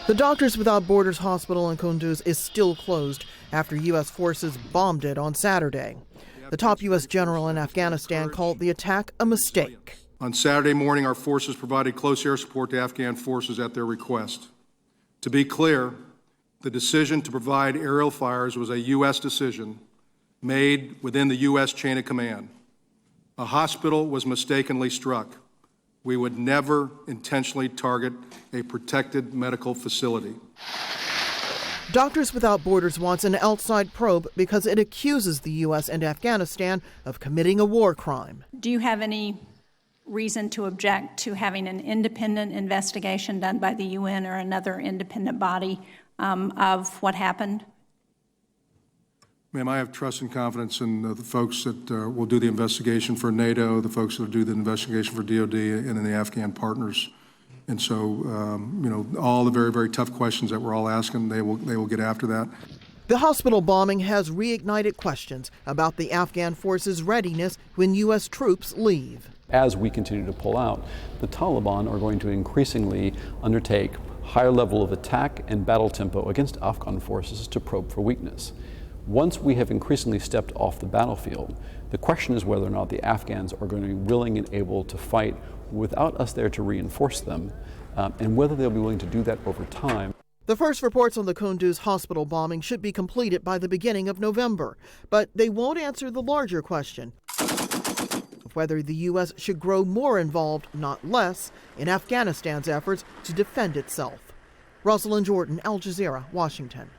The Doctors Without Borders hospital in Kunduz is still closed after U.S. forces bombed it on Saturday. The top U.S. general in Afghanistan called the attack a mistake. On Saturday morning, our forces provided close air support to Afghan forces at their request. To be clear, the decision to provide aerial fires was a U.S. decision made within the U.S. chain of command. A hospital was mistakenly struck. We would never intentionally target a protected medical facility. Doctors Without Borders wants an outside probe because it accuses the U.S. and Afghanistan of committing a war crime. Do you have any reason to object to having an independent investigation done by the UN or another independent body of what happened? Ma'am, I have trust and confidence in the folks that will do the investigation for NATO, the folks that will do the investigation for DOD, and in the Afghan partners. And so, all the very, very tough questions that we're all asking, they will get after that. The hospital bombing has reignited questions about the Afghan forces' readiness when U.S. troops leave. As we continue to pull out, the Taliban are going to increasingly undertake higher level of attack and battle tempo against Afghan forces to probe for weakness. Once we have increasingly stepped off the battlefield, the question is whether or not the Afghans are going to be willing and able to fight without us there to reinforce them, and whether they'll be willing to do that over time. The first reports on the Kunduz hospital bombing should be completed by the beginning of November, but they won't answer the larger question of whether the U.S. should grow more involved, not less, in Afghanistan's efforts to defend itself. Rosiland, Al Jazeera, Washington.